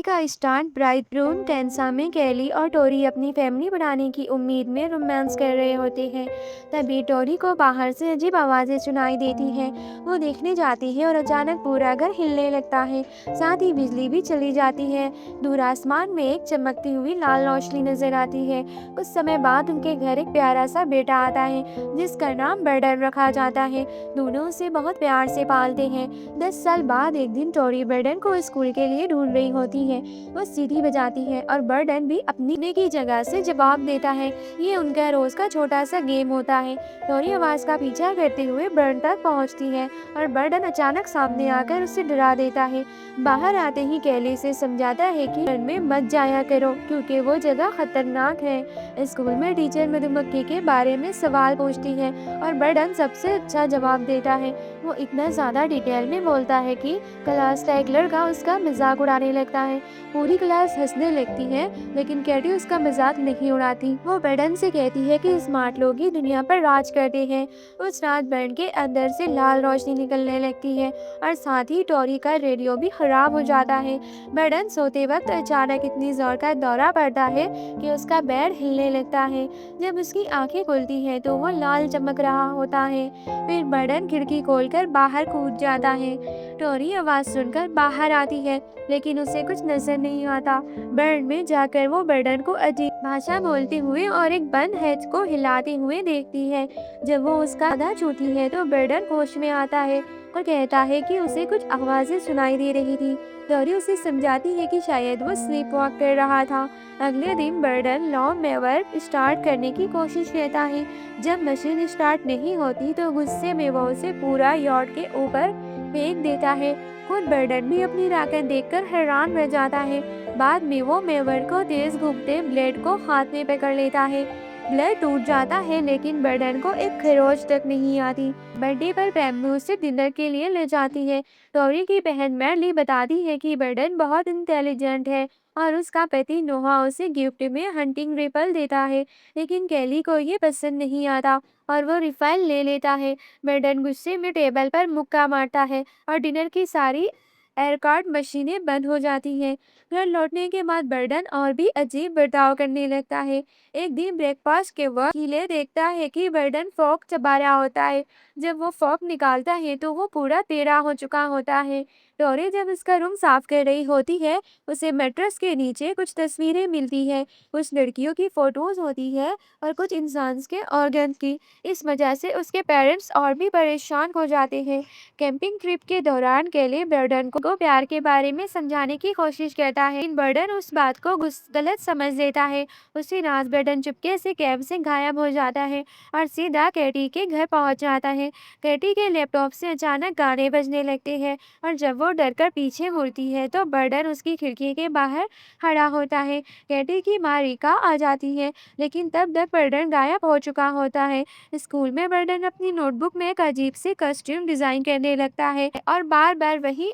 का start bright ब्रून टेंसा में कैली और टोरी अपनी फैमिली बनाने की उम्मीद में रोमांस कर रहे होते हैं। तभी टोरी को बाहर से अजीब आवाजें सुनाई देती हैं। वो देखने जाती है और अचानक पूरा घर हिलने लगता है, साथ ही बिजली भी चली जाती है। दूर आसमान में एक चमकती हुई लाल रोशनी नजर आती है। कुछ समय बाद उनके घर एक प्यारा सा बेटा आता है जिसका नाम बर्डन रखा जाता है। दोनों उसे बहुत प्यार से पालते हैं। 10 साल बाद एक दिन टोरी बर्डन को स्कूल के लिए ढूंढ रही होती है। वो सीढ़ी बजाती है और बर्डन भी अपनी की जगह से जवाब देता है। ये उनका रोज का छोटा सा गेम होता है। टोरी आवाज का पीछा करते हुए बर्डन तक पहुंचती है और बर्डन अचानक सामने आकर उसे डरा देता है। बाहर आते ही कैली से समझाता है कि घर में मत जाया करो क्योंकि वो जगह खतरनाक है। स्कूल में टीचर मधुमक्खी के बारे में सवाल पूछती है और बर्डन सबसे अच्छा जवाब देता है। वो इतना ज्यादा डिटेल में बोलता है कि क्लास का एक लड़का उसका मजाक उड़ाने लगता है। पूरी क्लास हंसने लगती है लेकिन कैटी उसका मजाक नहीं उड़ाती। वो बर्डन से कहती है कि स्मार्ट लोग ही दुनिया पर राज करते हैं। उस रात बर्डन के अंदर से लाल रोशनी निकलने लगती है और साथ ही टोरी का रेडियो भी खराब हो जाता है। बर्डन सोते वक्त अचानक इतनी जोर का दौरा पड़ता है कि उसका बेड हिलने लगता है। जब उसकी आंखें खुलती हैं तो वो लाल चमक रहा होता है। फिर बर्डन खिड़की खोलकर बाहर कूद जाता है। टोरी आवाज सुनकर बाहर आती है लेकिन उसे कुछ नजर नहीं आता। बेड में जाकर वो बर्डन को अजीब भाषा बोलते हुए और एक बंद हैच को हिलाते हुए देखती है। जब वो उसका आधा छूती है तो बर्डन होश में आता है और कहता है कि उसे कुछ आवाजें सुनाई दे रही थी। टोरी उसे समझाती है कि शायद वो स्लीप वॉक कर रहा था। अगले दिन बर्डन लॉन मेवर स्टार्ट करने की कोशिश करता है। जब मशीन स्टार्ट नहीं होती तो गुस्से में वो उसे पूरा यॉर्ड के ऊपर फेंक देता है। खुद बर्डन भी अपनी ताकत देखकर हैरान रह जाता है। बाद में वो मेवर को तेज घूमते ब्लेड को हाथ में पकड़ लेता है। ब्लेड टूट जाता है लेकिन बर्डन को एक खरोच तक नहीं आती। बर्थडे पर पैम्बू उसे डिनर के लिए ले जाती है। टोरी की बहन मैरली बताती है कि बर्डन बहुत इंटेलिजेंट है और उसका पति नोहा उसे गिफ्ट में हंटिंग रिपल देता है, लेकिन कैली को ये पसंद नहीं आता और वो रिफाइल ले लेता है। बर्डन गुस्से में टेबल पर मुक्का मारता है और डिनर की सारी एयरकार्ड मशीनें बंद हो जाती हैं। घर लौटने के बाद बर्डन और भी अजीब बर्ताव करने लगता है। एक दिन ब्रेकफास्ट के वक्त कीले देखता है कि बर्डन फॉक चबा रहा होता है। जब वो फॉक निकालता है तो वो पूरा टेढ़ा हो चुका होता है। टोरी जब उसका रूम साफ कर रही होती है उसे मैट्रेस के नीचे कुछ तस्वीरें मिलती है। कुछ लड़कियों की फोटोज होती है और कुछ इंसान के ऑर्गन की। इस वजह से उसके पेरेंट्स और भी परेशान हो जाते हैं। कैंपिंग ट्रिप के दौरान केली बर्डन को प्यार के बारे में समझाने की कोशिश करता है, लेकिन बर्डन उस बात को गलत समझ लेता है। उसी रात बर्डन चुपके से कैंप से गायब हो जाता है और सीधा कैटी के घर पहुंच जाता है। कैटी के लैपटॉप से अचानक गाने बजने लगते हैं और जब वो डरकर पीछे मुड़ती है तो बर्डन उसकी खिड़की के बाहर खड़ा होता है। कैटी की माँ रिका आ जाती है लेकिन तब तक बर्डन गायब हो चुका होता है। स्कूल में बर्डन अपनी नोटबुक में एक अजीब सी कॉस्ट्यूम डिजाइन करने लगता है और बार बार वही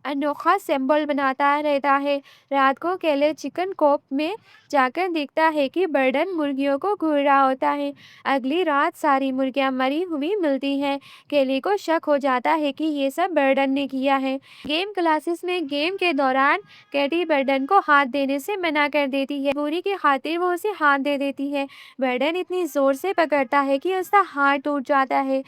अनोखा सिंबल बनाता रहता है। रात को केले चिकन कोप में जाकर देखता है कि बर्डन मुर्गियों को घूर रहा होता है। अगली रात सारी मुर्गियां मरी हुई मिलती हैं। केली को शक हो जाता है कि ये सब बर्डन ने किया है। गेम क्लासेस में गेम के दौरान कैटी बर्डन को हाथ देने से मना कर देती है। बुरी की खातिर वो उसे हाथ दे देती है। बर्डन इतनी जोर से पकड़ता है कि उसका हाथ टूट जाता है।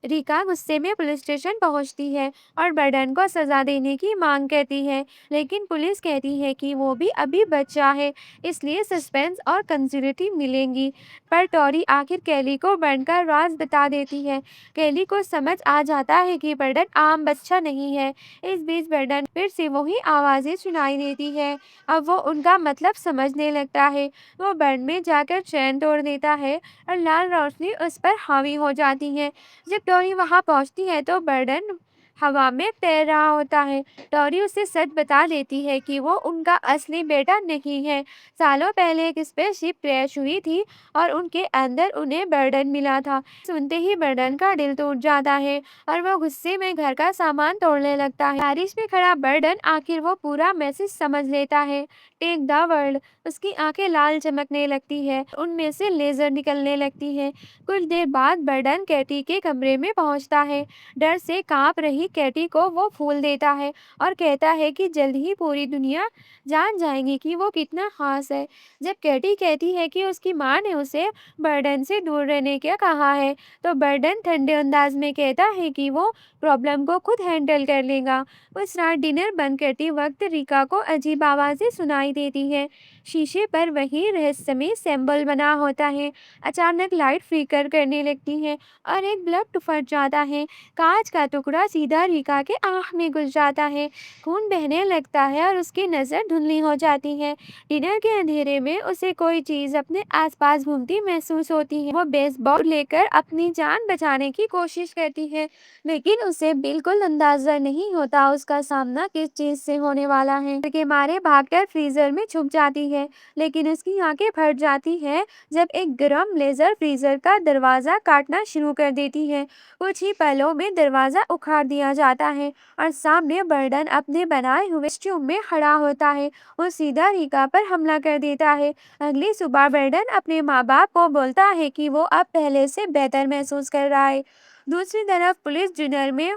रिका गुस्से में पुलिस स्टेशन पहुंचती है और बर्डन को सजा देने की मांग करती है, लेकिन पुलिस कहती है कि वो भी अभी बच्चा है, इसलिए सस्पेंस और कंसिडरेटी मिलेंगी। पर टोरी आखिर कैली को बर्डन का राज बता देती है। कैली को समझ आ जाता है कि बर्डन आम बच्चा नहीं है। इस बीच बर्डन फिर से वही आवाजें सुनाई देती है। अब वो उनका मतलब समझने लगता है। वो बर्डन में जाकर चैन तोड़ देता है और लाल रोशनी उस पर हावी हो जाती है। जब टोरी वहां पहुंचती है तो बर्डन हवा में तैर रहा होता है। टोरी उसे सच बता देती है कि वो उनका असली बेटा नहीं है। सालों पहले एक स्पेसशिप क्रैश हुई थी और उनके अंदर उन्हें बर्डन मिला था। सुनते ही बर्डन का दिल टूट जाता है और वो गुस्से में घर का सामान तोड़ने लगता है। बारिश में खड़ा बर्डन आखिर वो पूरा मैसेज समझ लेता है। Take the world. उसकी आंखें लाल चमकने लगती है, उनमें से लेजर निकलने लगती है। कुछ देर बाद बर्डन कैटी के कमरे में पहुंचता है। डर से कांप रही नज़दीक कैटी को वो फूल देता है और कहता है कि जल्द ही पूरी दुनिया जान जाएगी कि वो कितना खास है। जब कैटी कहती है कि उसकी माँ ने उसे बर्डन से दूर रहने का कहा है, तो बर्डन ठंडे अंदाज में कहता है कि वो प्रॉब्लम को खुद हैंडल कर लेगा। उस रात डिनर बंद करते वक्त रिका को अजीब आवाज़ें सुनाई देती है। शीशे पर वही रहस्यमय सिंबल बना होता है। अचानक लाइट फ्लिकर करने लगती है और एक बल्ब फट जाता है। कांच का टुकड़ा सीधा रिका के आँख में घुस जाता है। खून बहने लगता है और उसकी नज़र धुंधली हो जाती है। डिनर के अंधेरे में उसे कोई चीज़ अपने आसपास घूमती महसूस होती है। वो बेसबॉल लेकर अपनी जान बचाने की कोशिश करती है, लेकिन उसे बिल्कुल अंदाजा नहीं होता उसका सामना किस चीज़ से होने वाला है। डर के मारे भागकर फ्रीजर में छुप जाती है, लेकिन उसकी आंखें फट जाती है जब एक गर्म लेजर फ्रीजर का दरवाज़ा काटना शुरू कर देती है। कुछ ही पलों में दरवाज़ा उखाड़ दिया जाता है और सामने बर्डन अपने बनाए हुए कॉस्ट्यूम में खड़ा होता है। वो सीधा रिका पर हमला कर देता है। अगली सुबह बर्डन अपने माँ बाप को बोलता है कि वो अब पहले से बेहतर महसूस कर रहा है। दूसरी तरफ पुलिस डिनर में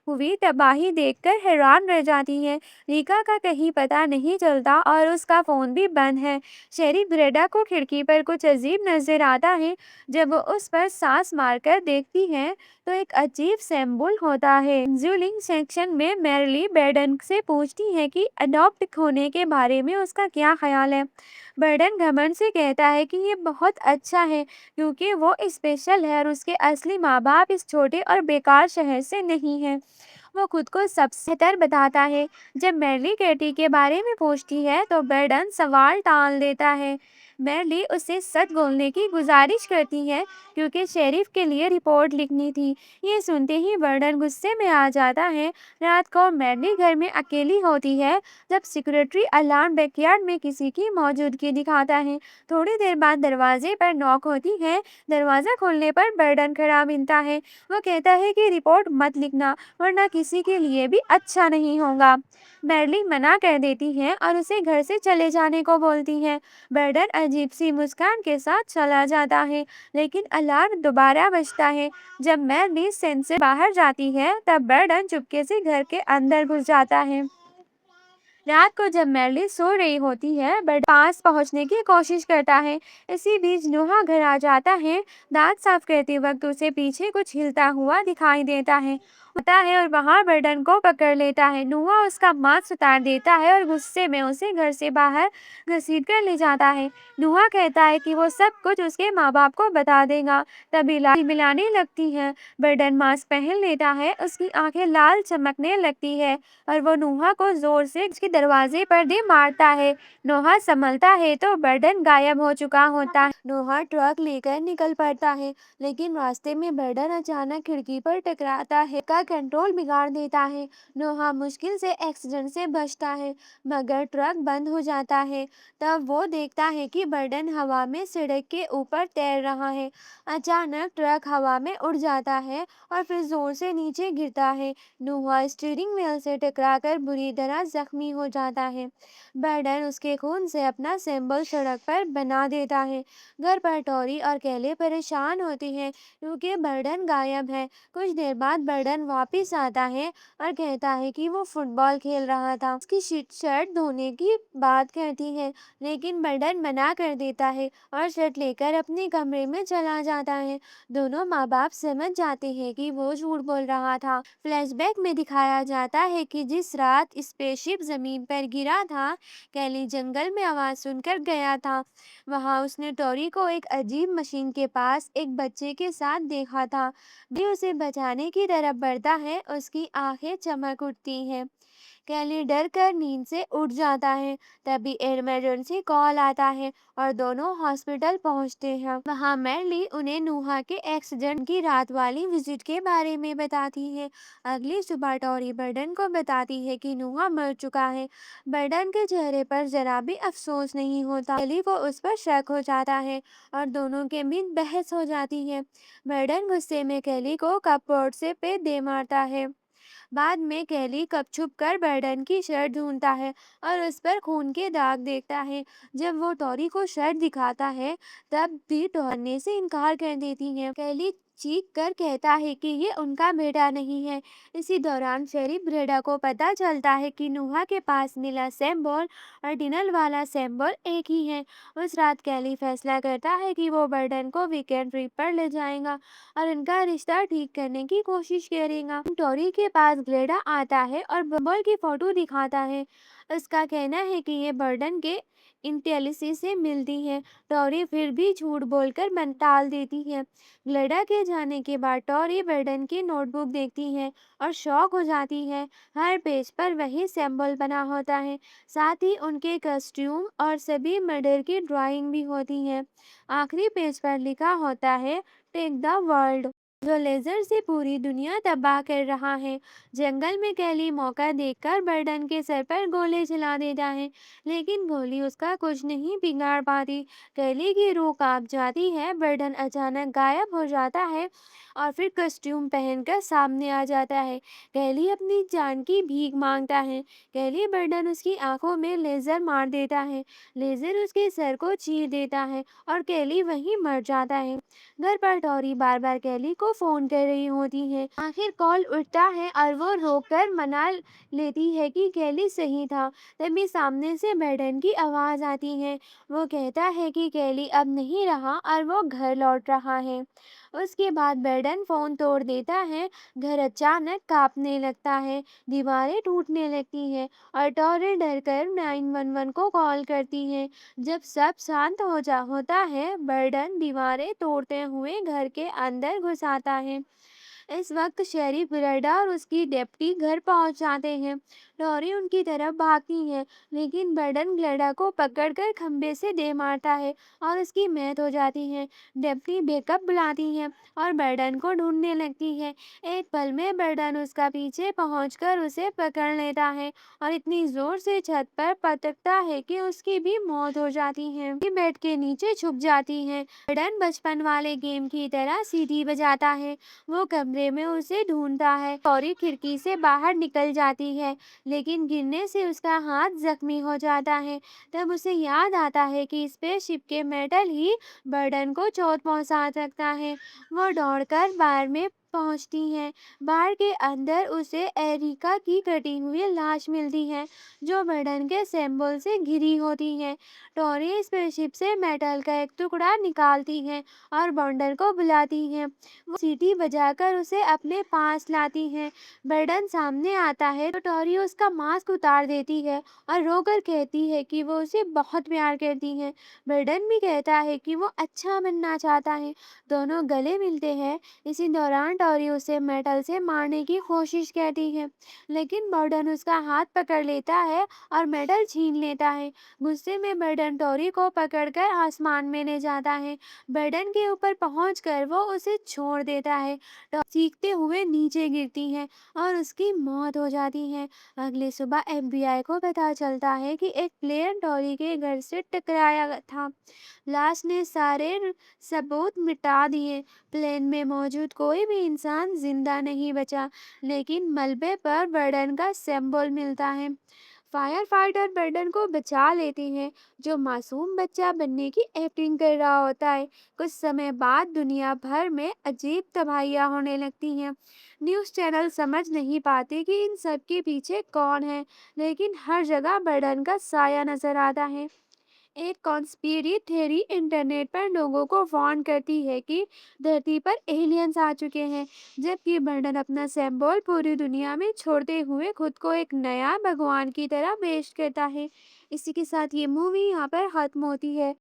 हुई तबाही देखकर हैरान रह जाती है। रिका का कहीं पता नहीं चलता और उसका फोन भी बंद है। शेरी ब्रेडा को खिड़की पर कुछ अजीब नजर आता है। जब वो उस पर सांस मारकर देखती है तो एक अजीब सिंबल होता है। काउंसलिंग सेक्शन में मैरली बर्डन से पूछती है कि अडॉप्ट होने के बारे में उसका क्या ख्याल है। बर्डन घमंड से कहता है कि ये बहुत अच्छा है क्योंकि वो स्पेशल है और उसके असली माँ बाप इस छोटे और बेकार शहर से नहीं हैं। वो खुद को सबसे बेहतर बताता है। जब मैरली कैटी के बारे में पूछती है तो बर्डन सवाल टाल देता है। मैरली उसे सच बोलने की गुजारिश करती है क्योंकि शेरिफ के लिए रिपोर्ट लिखनी थी। ये सुनते ही बर्डन गुस्से में आ जाता है। रात को मैरली घर में अकेली होती है जब सिक्योरिटी अलार्म बैकयार्ड में किसी की मौजूदगी दिखाता है। थोड़ी देर बाद दरवाजे पर नॉक होती है। दरवाज़ा खोलने पर बर्डन खड़ा मिलता है। वो कहता है कि रिपोर्ट मत लिखना वरना किसी के लिए भी अच्छा नहीं होगा। मैरली मना कर देती है और उसे घर से चले जाने को बोलती है। बर्डन अजीब सी मुस्कान के साथ चला जाता है, लेकिन अलार्म दोबारा बजता है। जब मैरली सेंस से बाहर जाती है तब बर्डन चुपके से घर के अंदर घुस जाता है। रात को जब मैरली सो रही होती है बर्डन पास पहुंचने की कोशिश करता है। इसी बीच नोहा घर आ जाता है। दांत साफ करते वक्त उसे पीछे कुछ हिलता हुआ दिखाई देता है होता है और वहां बर्डन को पकड़ लेता है। नोहा उसका मास्क उतार देता है और गुस्से में उसे घर से बाहर घसीट कर ले जाता है। नोहा कहता है कि वो सब कुछ उसके माँ बाप को बता देगा। तभी लाठी मिलाने लगती है। बर्डन मास्क पहन लेता है, उसकी आंखें लाल चमकने लगती है और वो नोहा को जोर से उसके दरवाजे पर दे मारता है। नोहा संभलता है तो बर्डन गायब हो चुका होता है। नोहा ट्रक लेकर निकल पड़ता है, लेकिन रास्ते में बर्डन अचानक खिड़की पर टकराता है का कंट्रोल बिगाड़ देता है। नोहा मुश्किल से एक्सीडेंट से बचता है, मगर ट्रक बंद हो जाता है। तब वो देखता है कि बर्डन हवा में सड़क के ऊपर तैर रहा है। अचानक ट्रक हवा में उड़ जाता है और फिर जोर से नीचे गिरता है। नोहा स्टीयरिंग व्हील से टकराकर बुरी तरह जख्मी हो जाता है। बर्डन उसके खून से अपना सिंबल सड़क पर बना देता है। घर पर टोरी और कैले परेशान होती हैं क्योंकि बर्डन गायब है। कुछ देर बाद बर्डन वापस आता है और कहता है कि वो फुटबॉल खेल रहा था। उसकी शर्ट धोने की बात करती है, लेकिन बर्डन मना कर देता है और शर्ट लेकर अपने कमरे में चला जाता है। दोनों माँ बाप समझ जाते हैं कि वो झूठ बोल रहा था। फ्लैशबैक में दिखाया जाता है कि जिस रात स्पेसशिप जमीन पर गिरा था, कैली जंगल में आवाज सुनकर गया था। वहां उसने टोरी को एक अजीब मशीन के पास एक बच्चे के साथ देखा था। भी उसे बचाने की तरफ बढ़ता है, उसकी आंखें चमक उठती हैं। कैली डर कर नींद से उठ जाता है। तभी इमरजेंसी कॉल आता है और दोनों हॉस्पिटल पहुंचते हैं। वहां मैरली उन्हें नूहा के एक्सीडेंट की रात वाली विजिट के बारे में बताती है। अगली सुबह टोरी बर्डन को बताती है कि नूहा मर चुका है। बर्डन के चेहरे पर जरा भी अफसोस नहीं होता। कैली को उस पर शक हो जाता है और दोनों के बीच बहस हो जाती है। बर्डन गुस्से में कैली को कपबोर्ड से पे दे मारता है। बाद में कैली कप छुप कर बर्डन की शर्ट ढूंढता है और उस पर खून के दाग देखता है। जब वो टोरी को शर्ट दिखाता है तब भी टोरने से इनकार कर देती है। कैली चीख कर कहता है कि ये उनका बेटा नहीं है। इसी दौरान शेरिफ ग्रेडा को पता चलता है कि नूहा के पास मिला सिंबल और डिनल वाला सिंबल एक ही है। उस रात कैली फैसला करता है कि वो बर्डन को वीकेंड ट्रिप पर ले जाएगा और उनका रिश्ता ठीक करने की कोशिश करेगा। टोरी के पास ग्रेडा आता है और बम्बल की फोटो दिखाता है। उसका कहना है कि ये बर्डन के इंटेलिसी से मिलती है। टोरी फिर भी झूठ बोलकर मन टाल देती है। ग्लेडा के जाने के बाद टॉरी बर्डन की नोटबुक देखती है और शॉक हो जाती है। हर पेज पर वही सिंबल बना होता है, साथ ही उनके कॉस्ट्यूम और सभी मर्डर की ड्राइंग भी होती है। आखिरी पेज पर लिखा होता है, टेक द वर्ल्ड, जो लेजर से पूरी दुनिया तबाह कर रहा है। जंगल में कैली मौका देखकर बर्डन के सर पर गोली चला देता है, लेकिन गोली उसका कुछ नहीं बिगाड़ पाती। कैली की रूह कांप जाती है। बर्डन अचानक गायब हो जाता है और फिर कॉस्ट्यूम पहनकर सामने आ जाता है। कैली अपनी जान की भीख मांगता है। कैली बर्डन उसकी आंखों में लेजर मार देता है। लेजर उसके सर को चीर देता है और कैली वहीं मर जाता है। घर पर टॉरी बार बार कैली को फोन कर रही होती है। आखिर कॉल उठता है और वो रोककर मना लेती है कि कैली सही था। तभी सामने से बर्डन की आवाज आती है। वो कहता है कि कैली अब नहीं रहा और वो घर लौट रहा है। उसके बाद बर्डन फोन तोड़ देता है। घर अचानक कांपने लगता है, दीवारें टूटने लगती हैं और टॉरी डरकर 911 को कॉल करती है। जब सब शांत होता है, बर्डन दीवारें तोड़ते हुए घर के अंदर घुस आता है। इस वक्त शेरिफ ग्रेडा और उसकी डेप्टी घर पहुंच जाते हैं। लॉरी उनकी तरफ भागती है, लेकिन बर्डन ग्लेडा को पकड़कर खंबे से दे मारता है और उसकी मौत हो जाती है। डेप्टी बैकअप बुलाती है और बर्डन को ढूंढने लगती है। एक पल में बर्डन उसका पीछे पहुंचकर उसे पकड़ लेता है और इतनी जोर से छत पर पटकता है कि उसकी भी मौत हो जाती है। वो बेड के नीचे छुप जाती है। बर्डन बचपन वाले गेम की तरह सीटी बजाता है। वो कमरे में उसे ढूंढता है। टॉरी खिड़की से बाहर निकल जाती है, लेकिन गिरने से उसका हाथ जख्मी हो जाता है। तब उसे याद आता है कि स्पेसशिप के मेटल ही बर्डन को चोट पहुंचा सकता है। वो दौड़कर बार में पहुंचती है। बार के अंदर उसे एरिका की कटी हुई लाश मिलती है, जो बर्डन के सिंबल से घिरी होती है। टॉरी स्पेसशिप से मेटल का एक टुकड़ा निकालती है और बॉन्डर को बुलाती है। वो सीटी बजाकर उसे अपने पास लाती है। बर्डन सामने आता है तो टॉरी उसका मास्क उतार देती है और रोकर कहती है कि वो उसे बहुत प्यार करती है। बर्डन भी कहता है कि वो अच्छा बनना चाहता है। दोनों गले मिलते हैं। इसी दौरान टॉरी उसे मेटल से मारने की कोशिश करती है, लेकिन बर्डन उसका हाथ पकड़ लेता है और मेटल छीन लेता है। गुस्से में बर्डन टॉरी को पकड़कर आसमान में ले जाता है। बर्डन के ऊपर पहुंचकर वो उसे छोड़ देता है। टॉरी चीखते हुए नीचे गिरती है और उसकी मौत हो जाती है। अगली सुबह एफबीआई को पता चलता है कि एक प्लेयर टॉरी के घर से टकराया था। लाश ने सारे सबूत मिटा दिए। प्लेन में मौजूद कोई भी इंसान जिंदा नहीं बचा, लेकिन मलबे पर बर्डन का सिंबल मिलता है। फायर फाइटर बर्डन को बचा लेते हैं, जो मासूम बच्चा बनने की एक्टिंग कर रहा होता है। कुछ समय बाद दुनिया भर में अजीब तबाहियां होने लगती हैं। न्यूज़ चैनल समझ नहीं पाते कि इन सब के पीछे कौन है, लेकिन हर जगह बर्डन का साया नजर आता है। एक कॉन्स्पिरेसी थ्योरी इंटरनेट पर लोगों को वार्न करती है कि धरती पर एलियंस आ चुके हैं, जबकि बर्डन अपना सिंबल पूरी दुनिया में छोड़ते हुए खुद को एक नया भगवान की तरह पेश करता है। इसी के साथ ये मूवी यहाँ पर खत्म होती है।